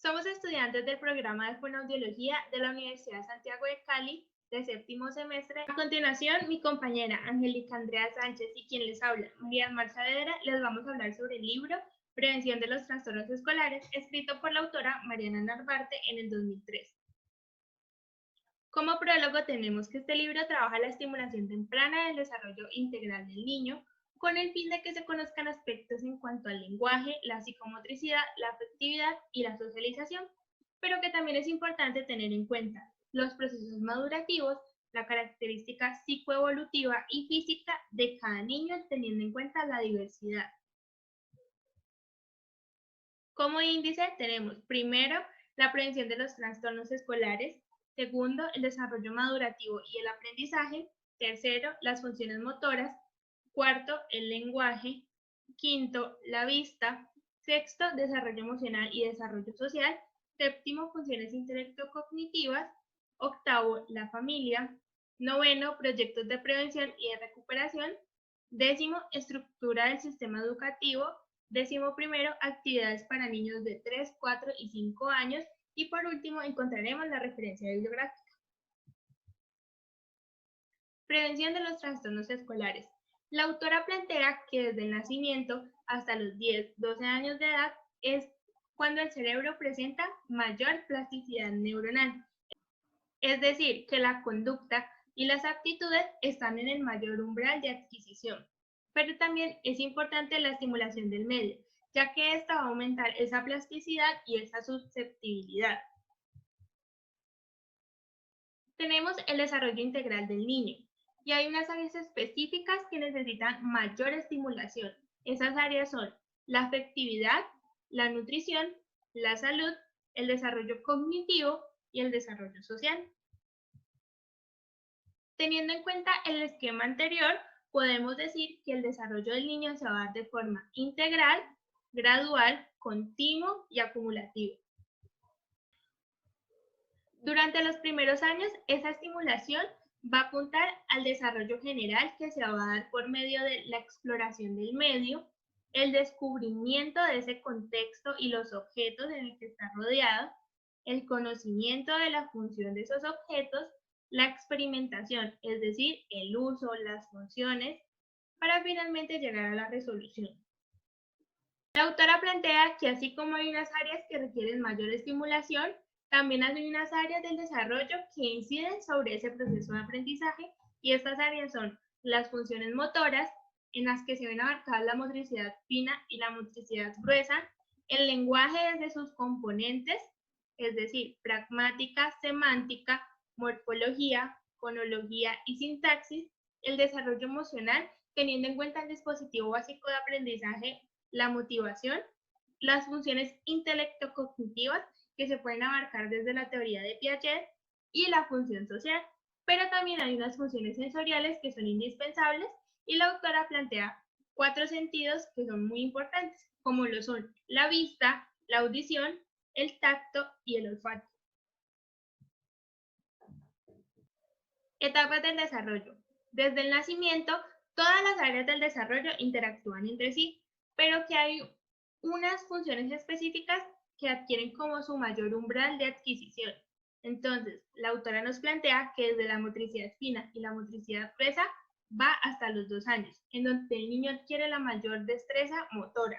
Somos estudiantes del programa de Fonoaudiología de la Universidad Santiago de Cali de séptimo semestre. A continuación, mi compañera Angélica Andrea Sánchez y quien les habla, María Mar Saavedra, les vamos a hablar sobre el libro Prevención de los Trastornos Escolares, escrito por la autora Mariana Narvarte en el 2003. Como prólogo tenemos que este libro trabaja la estimulación temprana del desarrollo integral del niño, con el fin de que se conozcan aspectos en cuanto al lenguaje, la psicomotricidad, la afectividad y la socialización, pero que también es importante tener en cuenta los procesos madurativos, la característica psicoevolutiva y física de cada niño, teniendo en cuenta la diversidad. Como índice tenemos primero la prevención de los trastornos escolares, segundo el desarrollo madurativo y el aprendizaje, tercero las funciones motoras, cuarto, el lenguaje, quinto, la vista, sexto, desarrollo emocional y desarrollo social, séptimo, funciones intelecto-cognitivas, octavo, la familia, noveno, proyectos de prevención y de recuperación, décimo, estructura del sistema educativo, décimo primero, actividades para niños de 3, 4 y 5 años, y por último encontraremos la referencia bibliográfica. Prevención de los trastornos escolares. La autora plantea que desde el nacimiento hasta los 10, 12 años de edad es cuando el cerebro presenta mayor plasticidad neuronal. Es decir, que la conducta y las aptitudes están en el mayor umbral de adquisición. Pero también es importante la estimulación del medio, ya que esta va a aumentar esa plasticidad y esa susceptibilidad. Tenemos el desarrollo integral del niño. Y hay unas áreas específicas que necesitan mayor estimulación. Esas áreas son la afectividad, la nutrición, la salud, el desarrollo cognitivo y el desarrollo social. Teniendo en cuenta el esquema anterior, podemos decir que el desarrollo del niño se va a dar de forma integral, gradual, continuo y acumulativo. Durante los primeros años, esa estimulación va a apuntar al desarrollo general que se va a dar por medio de la exploración del medio, el descubrimiento de ese contexto y los objetos en el que está rodeado, el conocimiento de la función de esos objetos, la experimentación, es decir, el uso, las funciones, para finalmente llegar a la resolución. La autora plantea que así como hay unas áreas que requieren mayor estimulación, también hay unas áreas del desarrollo que inciden sobre ese proceso de aprendizaje, y estas áreas son las funciones motoras, en las que se ven abarcadas la motricidad fina y la motricidad gruesa, el lenguaje desde sus componentes, es decir, pragmática, semántica, morfología, fonología y sintaxis, el desarrollo emocional, teniendo en cuenta el dispositivo básico de aprendizaje, la motivación, las funciones intelecto-cognitivas, que se pueden abarcar desde la teoría de Piaget, y la función social. Pero también hay unas funciones sensoriales que son indispensables, y la autora plantea 4 sentidos que son muy importantes, como lo son la vista, la audición, el tacto y el olfato. Etapas del desarrollo. Desde el nacimiento, todas las áreas del desarrollo interactúan entre sí, pero que hay unas funciones específicas que adquieren como su mayor umbral de adquisición. Entonces, la autora nos plantea que desde la motricidad fina y la motricidad gruesa va hasta los 2 años, en donde el niño adquiere la mayor destreza motora.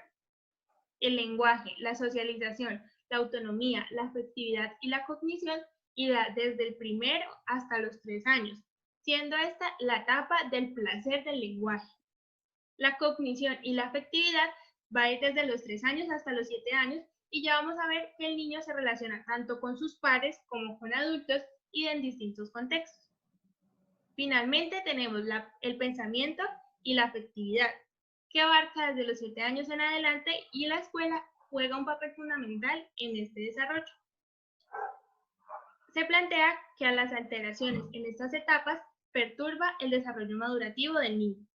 El lenguaje, la socialización, la autonomía, la afectividad y la cognición, y da desde el primero hasta los 3 años, siendo esta la etapa del placer del lenguaje. La cognición y la afectividad va a ir desde los 3 años hasta los 7 años, y ya vamos a ver que el niño se relaciona tanto con sus pares como con adultos y en distintos contextos. Finalmente tenemos el pensamiento y la afectividad, que abarca desde los 7 años en adelante, y la escuela juega un papel fundamental en este desarrollo. Se plantea que a las alteraciones en estas etapas perturba el desarrollo madurativo del niño.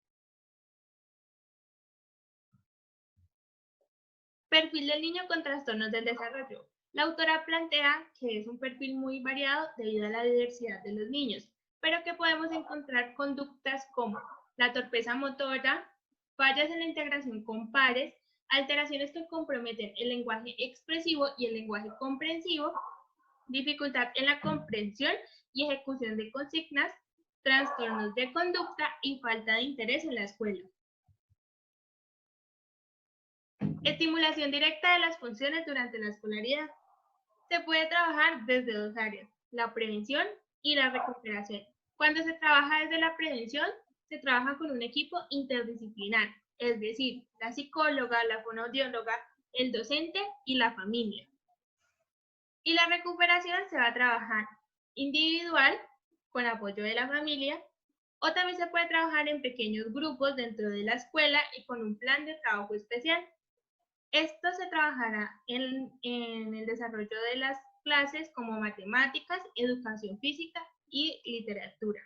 Perfil del niño con trastornos del desarrollo. La autora plantea que es un perfil muy variado debido a la diversidad de los niños, pero que podemos encontrar conductas como la torpeza motora, fallas en la integración con pares, alteraciones que comprometen el lenguaje expresivo y el lenguaje comprensivo, dificultad en la comprensión y ejecución de consignas, trastornos de conducta y falta de interés en la escuela. Estimulación directa de las funciones durante la escolaridad. Se puede trabajar desde dos áreas, la prevención y la recuperación. Cuando se trabaja desde la prevención, se trabaja con un equipo interdisciplinar, es decir, la psicóloga, la fonoaudióloga, el docente y la familia. Y la recuperación se va a trabajar individual, con apoyo de la familia, o también se puede trabajar en pequeños grupos dentro de la escuela y con un plan de trabajo especial. Esto se trabajará en el desarrollo de las clases como matemáticas, educación física y literatura.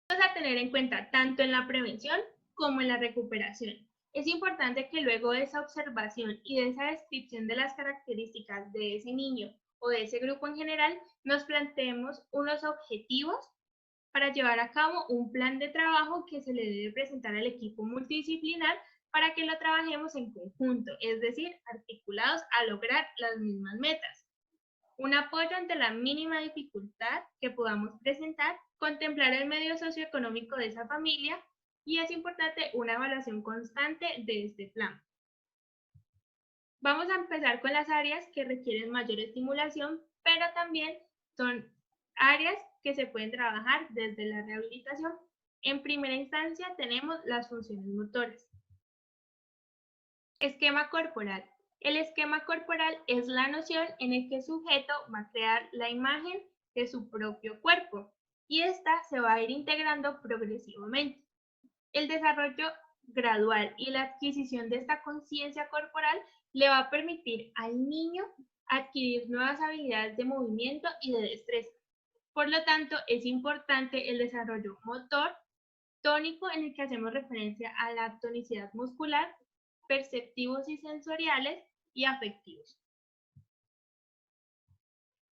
Vamos a tener en cuenta tanto en la prevención como en la recuperación. Es importante que luego de esa observación y de esa descripción de las características de ese niño o de ese grupo en general, nos planteemos unos objetivos para llevar a cabo un plan de trabajo que se le debe presentar al equipo multidisciplinar para que lo trabajemos en conjunto, es decir, articulados a lograr las mismas metas. Un apoyo ante la mínima dificultad que podamos presentar, contemplar el medio socioeconómico de esa familia y es importante una evaluación constante de este plan. Vamos a empezar con las áreas que requieren mayor estimulación, pero también son áreas que se pueden trabajar desde la rehabilitación. En primera instancia tenemos las funciones motoras. Esquema corporal. El esquema corporal es la noción en el que el sujeto va a crear la imagen de su propio cuerpo y esta se va a ir integrando progresivamente. El desarrollo gradual y la adquisición de esta conciencia corporal le va a permitir al niño adquirir nuevas habilidades de movimiento y de destreza. Por lo tanto, es importante el desarrollo motor, tónico en el que hacemos referencia a la tonicidad muscular, perceptivos y sensoriales y afectivos.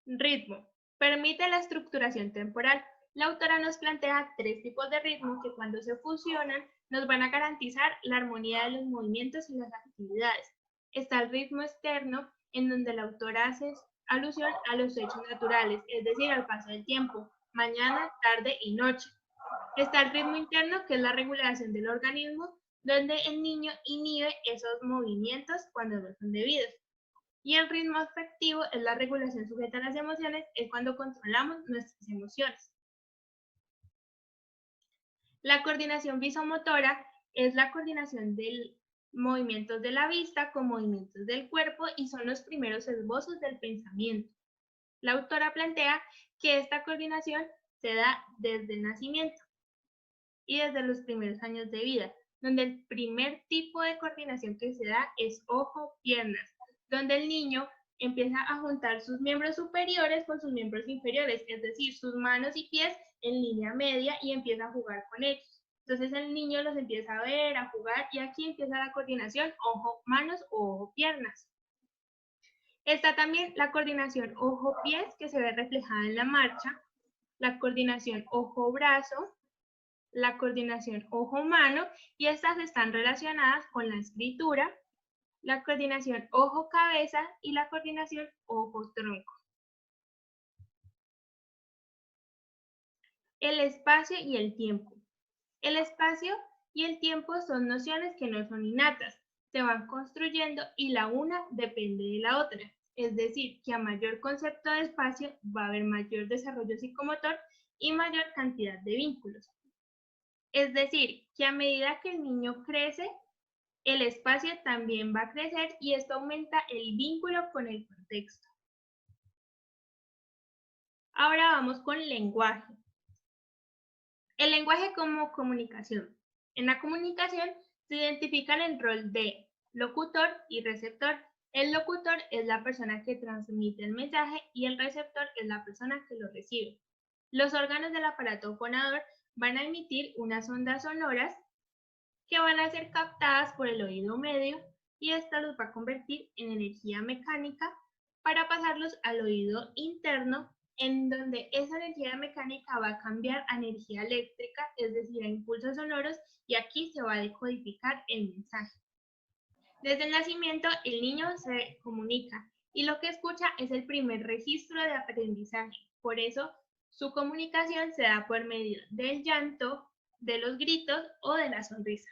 Ritmo. Permite la estructuración temporal. La autora nos plantea 3 tipos de ritmo que cuando se fusionan nos van a garantizar la armonía de los movimientos y las actividades. Está el ritmo externo, en donde la autora hace alusión a los hechos naturales, es decir, al paso del tiempo, mañana, tarde y noche. Está el ritmo interno, que es la regulación del organismo, donde el niño inhibe esos movimientos cuando no son debidos. Y el ritmo afectivo es la regulación sujeta a las emociones, es cuando controlamos nuestras emociones. La coordinación visomotora es la coordinación de movimientos de la vista con movimientos del cuerpo y son los primeros esbozos del pensamiento. La autora plantea que esta coordinación se da desde el nacimiento y desde los primeros años de vida, donde el primer tipo de coordinación que se da es ojo-piernas, donde el niño empieza a juntar sus miembros superiores con sus miembros inferiores, es decir, sus manos y pies en línea media y empieza a jugar con ellos. Entonces el niño los empieza a ver, a jugar y aquí empieza la coordinación ojo-manos o ojo-piernas. Está también la coordinación ojo-pies que se ve reflejada en la marcha, la coordinación ojo-brazo, la coordinación ojo-mano y estas están relacionadas con la escritura, la coordinación ojo-cabeza y la coordinación ojo-tronco. El espacio y el tiempo. El espacio y el tiempo son nociones que no son innatas, se van construyendo y la una depende de la otra. Es decir, que a mayor concepto de espacio va a haber mayor desarrollo psicomotor y mayor cantidad de vínculos. Es decir, que a medida que el niño crece, el espacio también va a crecer y esto aumenta el vínculo con el contexto. Ahora vamos con lenguaje. El lenguaje como comunicación. En la comunicación se identifican el rol de locutor y receptor. El locutor es la persona que transmite el mensaje y el receptor es la persona que lo recibe. Los órganos del aparato fonador van a emitir unas ondas sonoras que van a ser captadas por el oído medio y esta los va a convertir en energía mecánica para pasarlos al oído interno en donde esa energía mecánica va a cambiar a energía eléctrica, es decir, a impulsos sonoros, y aquí se va a decodificar el mensaje. Desde el nacimiento, el niño se comunica y lo que escucha es el primer registro de aprendizaje. Por eso, su comunicación se da por medio del llanto, de los gritos o de la sonrisa.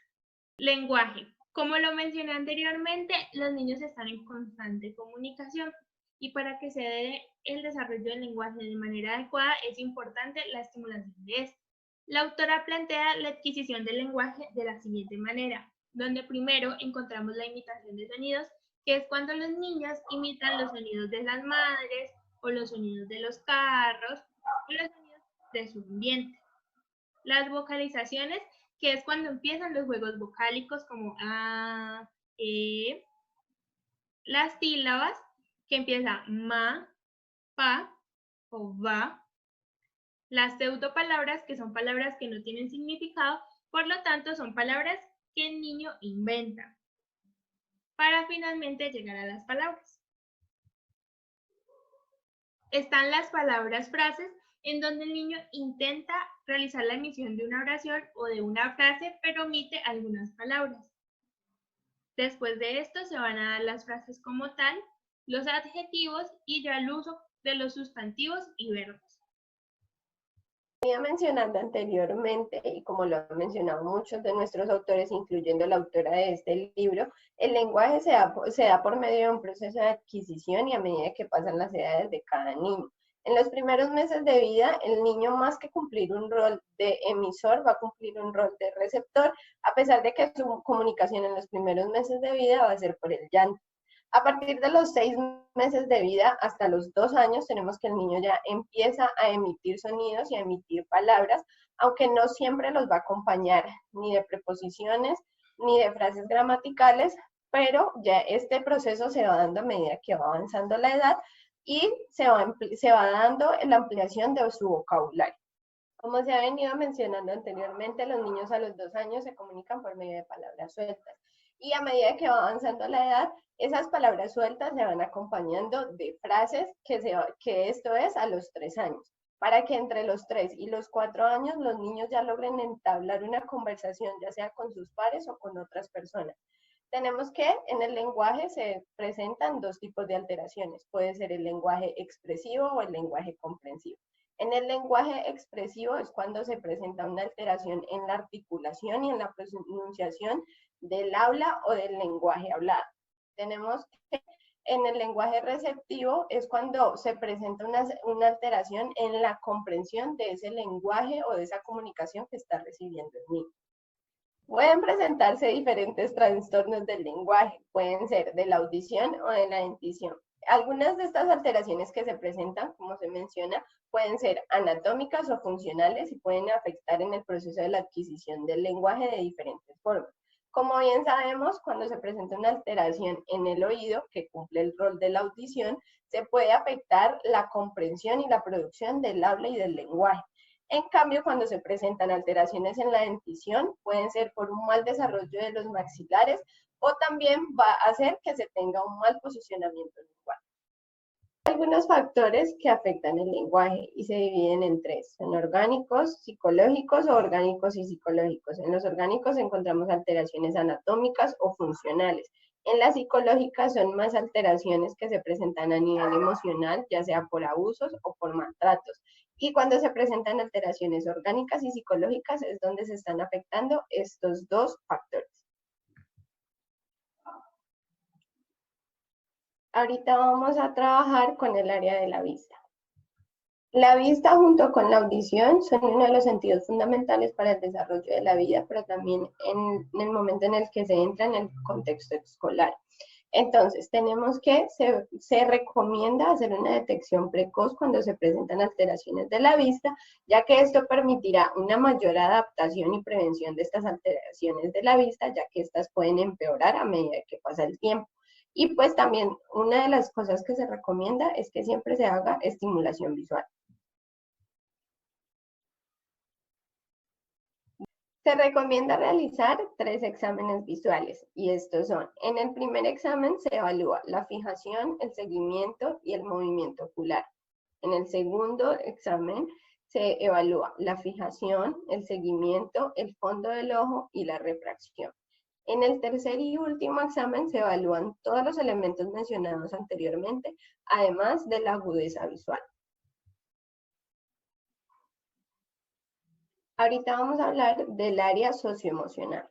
Lenguaje. Como lo mencioné anteriormente, los niños están en constante comunicación y para que se dé el desarrollo del lenguaje de manera adecuada es importante la estimulación de este. La autora plantea la adquisición del lenguaje de la siguiente manera, donde primero encontramos la imitación de sonidos, que es cuando los niños imitan los sonidos de las madres o los sonidos de los carros o los sonidos de su ambiente. Las vocalizaciones, que es cuando empiezan los juegos vocálicos como a, las sílabas, que empieza ma, pa o va. Las pseudopalabras, que son palabras que no tienen significado, por lo tanto son palabras que el niño inventa, para finalmente llegar a las palabras. Están las palabras frases, en donde el niño intenta realizar la emisión de una oración o de una frase, pero omite algunas palabras. Después de esto se van a dar las frases como tal, los adjetivos y ya el uso de los sustantivos y verbos. Venía mencionando anteriormente, y como lo han mencionado muchos de nuestros autores, incluyendo la autora de este libro, el lenguaje se da por medio de un proceso de adquisición y a medida que pasan las edades de cada niño. En los primeros meses de vida, el niño, más que cumplir un rol de emisor, va a cumplir un rol de receptor, a pesar de que su comunicación en los primeros meses de vida va a ser por el llanto. A partir de los 6 meses de vida hasta los 2 años tenemos que el niño ya empieza a emitir sonidos y a emitir palabras, aunque no siempre los va a acompañar ni de preposiciones ni de frases gramaticales, pero ya este proceso se va dando a medida que va avanzando la edad y se va dando la ampliación de su vocabulario. Como se ha venido mencionando anteriormente, los niños a los 2 años se comunican por medio de palabras sueltas. Y a medida que va avanzando la edad, esas palabras sueltas se van acompañando de frases que esto es a los 3 años. Para que entre los 3 y los 4 años los niños ya logren entablar una conversación, ya sea con sus pares o con otras personas. Tenemos que en el lenguaje se presentan dos tipos de alteraciones. Puede ser el lenguaje expresivo o el lenguaje comprensivo. En el lenguaje expresivo es cuando se presenta una alteración en la articulación y en la pronunciación del habla o del lenguaje hablado. Tenemos que en el lenguaje receptivo es cuando se presenta una alteración en la comprensión de ese lenguaje o de esa comunicación que está recibiendo el niño. Pueden presentarse diferentes trastornos del lenguaje, pueden ser de la audición o de la dentición. Algunas de estas alteraciones que se presentan, como se menciona, pueden ser anatómicas o funcionales y pueden afectar en el proceso de la adquisición del lenguaje de diferentes formas. Como bien sabemos, cuando se presenta una alteración en el oído, que cumple el rol de la audición, se puede afectar la comprensión y la producción del habla y del lenguaje. En cambio, cuando se presentan alteraciones en la dentición, pueden ser por un mal desarrollo de los maxilares o también va a hacer que se tenga un mal posicionamiento lingual. Hay algunos factores que afectan el lenguaje y se dividen en tres. Son orgánicos, psicológicos o orgánicos y psicológicos. En los orgánicos encontramos alteraciones anatómicas o funcionales. En las psicológicas son más alteraciones que se presentan a nivel emocional, ya sea por abusos o por maltratos. Y cuando se presentan alteraciones orgánicas y psicológicas es donde se están afectando estos dos factores. Ahorita vamos a trabajar con el área de la vista. La vista junto con la audición son uno de los sentidos fundamentales para el desarrollo de la vida, pero también en el momento en el que se entra en el contexto escolar. Entonces, tenemos que se recomienda hacer una detección precoz cuando se presentan alteraciones de la vista, ya que esto permitirá una mayor adaptación y prevención de estas alteraciones de la vista, ya que estas pueden empeorar a medida que pasa el tiempo. Y pues también una de las cosas que se recomienda es que siempre se haga estimulación visual. Se recomienda realizar 3 exámenes visuales y estos son: en el primer examen se evalúa la fijación, el seguimiento y el movimiento ocular. En el segundo examen se evalúa la fijación, el seguimiento, el fondo del ojo y la refracción. En el tercer y último examen se evalúan todos los elementos mencionados anteriormente, además de la agudeza visual. Ahorita vamos a hablar del área socioemocional.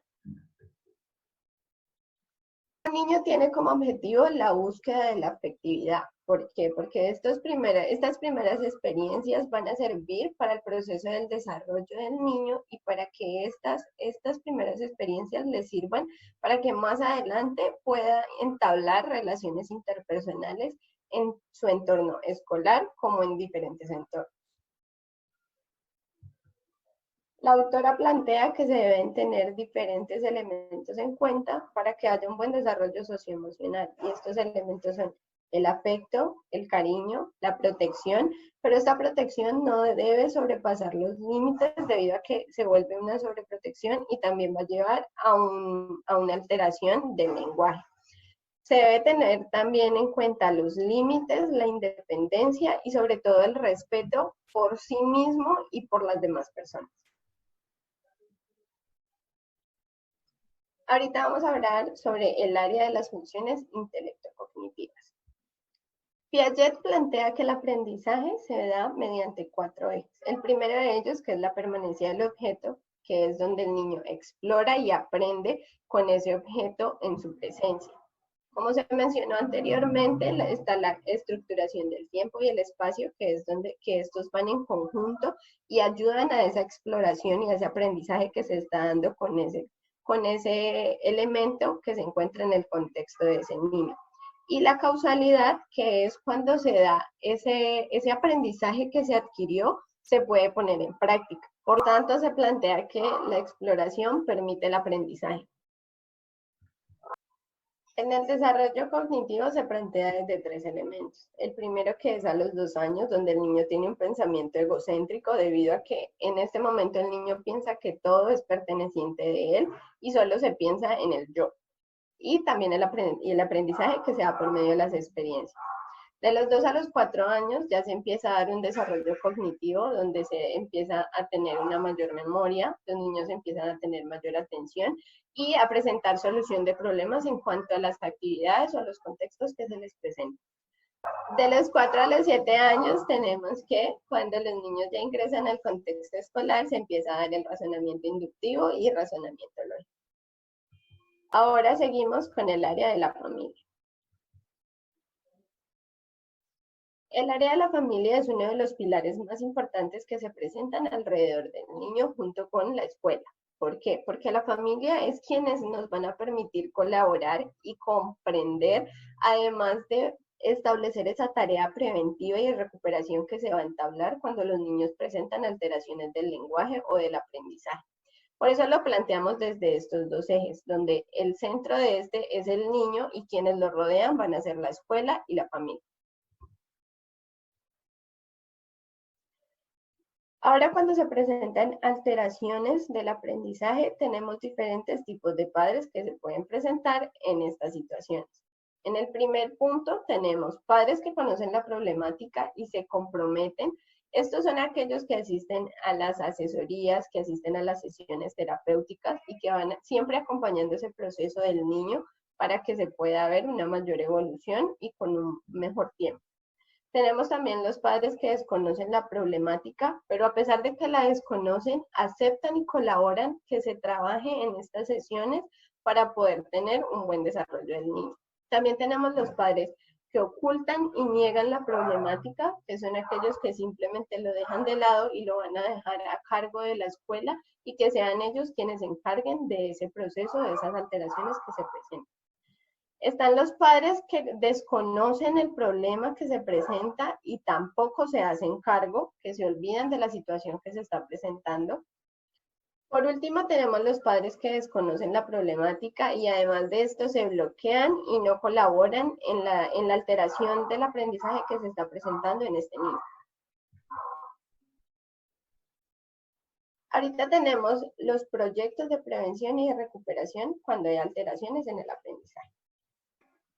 Un niño tiene como objetivo la búsqueda de la afectividad. ¿Por qué? Porque estas primeras experiencias van a servir para el proceso del desarrollo del niño y para que estas primeras experiencias le sirvan para que más adelante pueda entablar relaciones interpersonales en su entorno escolar como en diferentes entornos. La autora plantea que se deben tener diferentes elementos en cuenta para que haya un buen desarrollo socioemocional. Y estos elementos son el afecto, el cariño, la protección, pero esta protección no debe sobrepasar los límites debido a que se vuelve una sobreprotección y también va a llevar a una alteración del lenguaje. Se debe tener también en cuenta los límites, la independencia y sobre todo el respeto por sí mismo y por las demás personas. Ahorita vamos a hablar sobre el área de las funciones intelecto-cognitivas. Piaget plantea que el aprendizaje se da mediante 4 ejes. El primero de ellos, que es la permanencia del objeto, que es donde el niño explora y aprende con ese objeto en su presencia. Como se mencionó anteriormente, está la estructuración del tiempo y el espacio, que es donde estos van en conjunto y ayudan a esa exploración y a ese aprendizaje que se está dando con ese elemento que se encuentra en el contexto de ese niño. Y la causalidad, que es cuando se da ese aprendizaje que se adquirió, se puede poner en práctica. Por tanto, se plantea que la exploración permite el aprendizaje. En el desarrollo cognitivo se plantea desde 3 elementos. El primero, que es a los 2 años, donde el niño tiene un pensamiento egocéntrico debido a que en este momento el niño piensa que todo es perteneciente de él y solo se piensa en el yo. Y también el aprendizaje que se da por medio de las experiencias. De los 2 a los 4 años ya se empieza a dar un desarrollo cognitivo donde se empieza a tener una mayor memoria, los niños empiezan a tener mayor atención y a presentar solución de problemas en cuanto a las actividades o a los contextos que se les presentan. De los 4 a los 7 años tenemos que cuando los niños ya ingresan al contexto escolar se empieza a dar el razonamiento inductivo y razonamiento lógico. Ahora seguimos con el área de la familia. El área de la familia es uno de los pilares más importantes que se presentan alrededor del niño junto con la escuela. ¿Por qué? Porque la familia es quienes nos van a permitir colaborar y comprender, además de establecer esa tarea preventiva y de recuperación que se va a entablar cuando los niños presentan alteraciones del lenguaje o del aprendizaje. Por eso lo planteamos desde estos 2 ejes, donde el centro de este es el niño y quienes lo rodean van a ser la escuela y la familia. Ahora, cuando se presentan alteraciones del aprendizaje, tenemos diferentes tipos de padres que se pueden presentar en estas situaciones. En el primer punto tenemos padres que conocen la problemática y se comprometen. Estos son aquellos que asisten a las asesorías, que asisten a las sesiones terapéuticas y que van siempre acompañando ese proceso del niño para que se pueda ver una mayor evolución y con un mejor tiempo. Tenemos también los padres que desconocen la problemática, pero a pesar de que la desconocen, aceptan y colaboran que se trabaje en estas sesiones para poder tener un buen desarrollo del niño. También tenemos los padres que ocultan y niegan la problemática, que son aquellos que simplemente lo dejan de lado y lo van a dejar a cargo de la escuela y que sean ellos quienes se encarguen de ese proceso, de esas alteraciones que se presentan. Están los padres que desconocen el problema que se presenta y tampoco se hacen cargo, que se olvidan de la situación que se está presentando. Por último, tenemos los padres que desconocen la problemática y además de esto se bloquean y no colaboran en la alteración del aprendizaje que se está presentando en este niño. Ahorita tenemos los proyectos de prevención y de recuperación cuando hay alteraciones en el aprendizaje.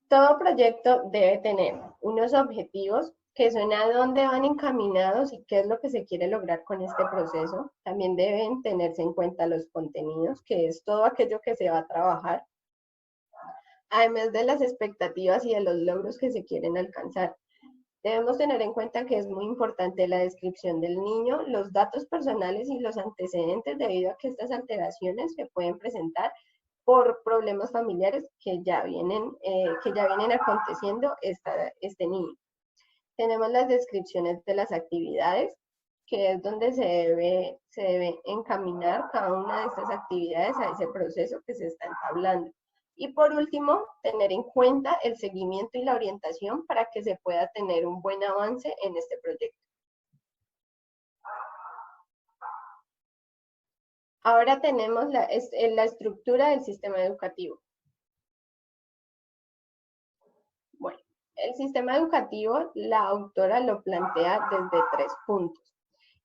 Todo proyecto debe tener unos objetivos, que son a dónde van encaminados y qué es lo que se quiere lograr con este proceso. También deben tenerse en cuenta los contenidos, que es todo aquello que se va a trabajar, además de las expectativas y de los logros que se quieren alcanzar. Debemos tener en cuenta que es muy importante la descripción del niño, los datos personales y los antecedentes debido a que estas alteraciones se pueden presentar por problemas familiares que ya vienen aconteciendo este niño. Tenemos las descripciones de las actividades, que es donde se debe encaminar cada una de estas actividades a ese proceso que se está entablando. Y por último, tener en cuenta el seguimiento y la orientación para que se pueda tener un buen avance en este proyecto. Ahora tenemos la estructura del sistema educativo. Bueno, el sistema educativo, la autora lo plantea desde 3 puntos.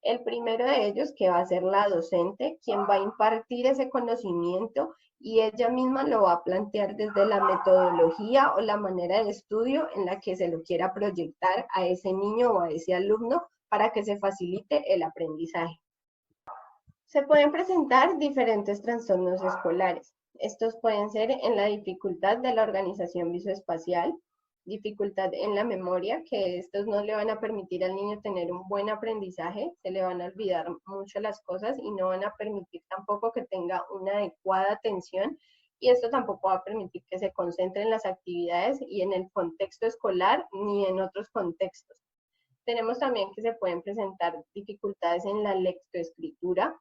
El primero de ellos, que va a ser la docente, quien va a impartir ese conocimiento y ella misma lo va a plantear desde la metodología o la manera de estudio en la que se lo quiera proyectar a ese niño o a ese alumno para que se facilite el aprendizaje. Se pueden presentar diferentes trastornos escolares. Estos pueden ser en la dificultad de la organización visoespacial, dificultad en la memoria, que estos no le van a permitir al niño tener un buen aprendizaje, se le van a olvidar mucho las cosas y no van a permitir tampoco que tenga una adecuada atención, y esto tampoco va a permitir que se concentre en las actividades y en el contexto escolar ni en otros contextos. Tenemos también que se pueden presentar dificultades en la lectoescritura,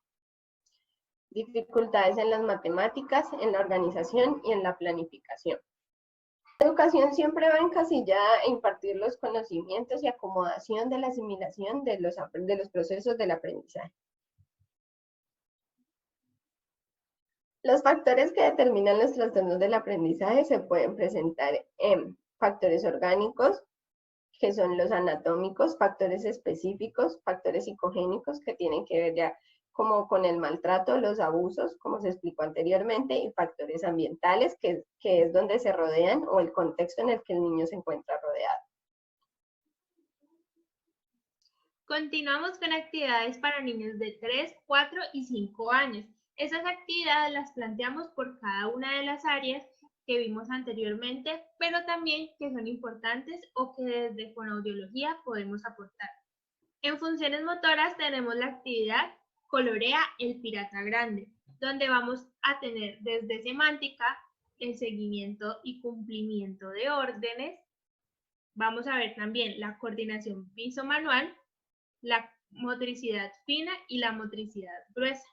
dificultades en las matemáticas, en la organización y en la planificación. La educación siempre va encasillada a impartir los conocimientos y acomodación de la asimilación de los procesos del aprendizaje. Los factores que determinan los trastornos del aprendizaje se pueden presentar en factores orgánicos, que son los anatómicos, factores específicos, factores psicogénicos, que tienen que ver ya como con el maltrato, los abusos, como se explicó anteriormente, y factores ambientales, que es donde se rodean o el contexto en el que el niño se encuentra rodeado. Continuamos con actividades para niños de 3, 4 y 5 años. Esas actividades las planteamos por cada una de las áreas que vimos anteriormente, pero también que son importantes o que desde fonoaudiología podemos aportar. En funciones motoras tenemos la actividad Colorea el pirata grande, donde vamos a tener desde semántica, el seguimiento y cumplimiento de órdenes. Vamos a ver también la coordinación visomanual, la motricidad fina y la motricidad gruesa.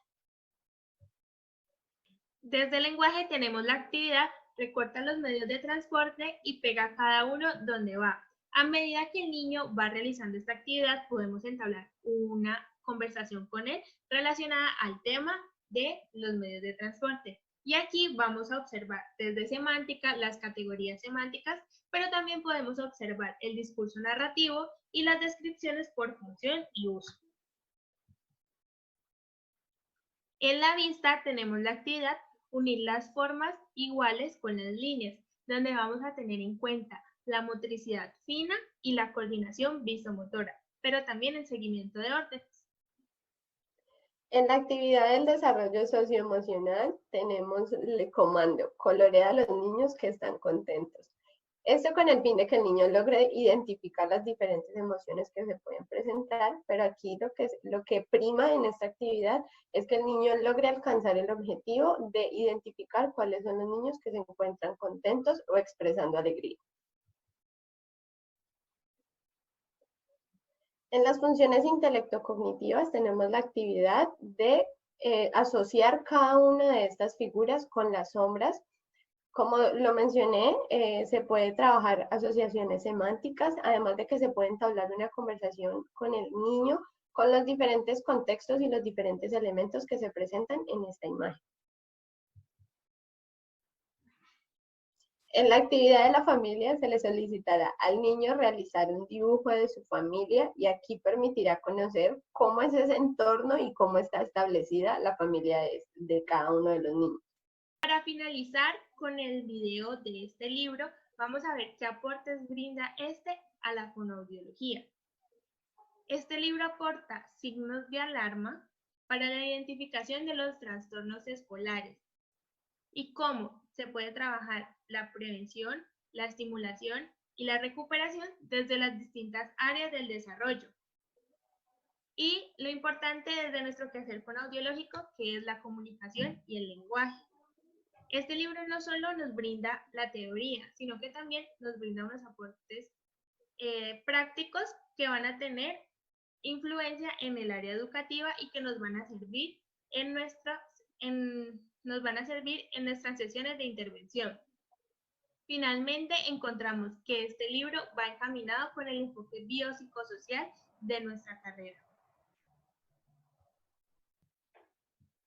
Desde el lenguaje tenemos la actividad recorta los medios de transporte y pega cada uno donde va. A medida que el niño va realizando esta actividad, podemos entablar una conversación con él relacionada al tema de los medios de transporte. Y aquí vamos a observar desde semántica las categorías semánticas, pero también podemos observar el discurso narrativo y las descripciones por función y uso. En la vista tenemos la actividad unir las formas iguales con las líneas, donde vamos a tener en cuenta la motricidad fina y la coordinación visomotora, pero también el seguimiento de órdenes. En la actividad del desarrollo socioemocional tenemos el comando, colorea a los niños que están contentos. Esto con el fin de que el niño logre identificar las diferentes emociones que se pueden presentar, pero aquí lo que prima en esta actividad es que el niño logre alcanzar el objetivo de identificar cuáles son los niños que se encuentran contentos o expresando alegría. En las funciones intelecto-cognitivas tenemos la actividad de asociar cada una de estas figuras con las sombras. Como lo mencioné, se puede trabajar asociaciones semánticas, además de que se puede entablar una conversación con el niño, con los diferentes contextos y los diferentes elementos que se presentan en esta imagen. En la actividad de la familia se le solicitará al niño realizar un dibujo de su familia y aquí permitirá conocer cómo es ese entorno y cómo está establecida la familia de cada uno de los niños. Para finalizar con el video de este libro, vamos a ver qué aportes brinda este a la fonoaudiología. Este libro aporta signos de alarma para la identificación de los trastornos escolares y cómo se puede trabajar la prevención, la estimulación y la recuperación desde las distintas áreas del desarrollo. Y lo importante desde nuestro quehacer fonoaudiológico, que es la comunicación y el lenguaje. Este libro no solo nos brinda la teoría, sino que también nos brinda unos aportes prácticos que van a tener influencia en el área educativa y que nos van a servir en nuestras sesiones de intervención. Finalmente, encontramos que este libro va encaminado con el enfoque biopsicosocial de nuestra carrera.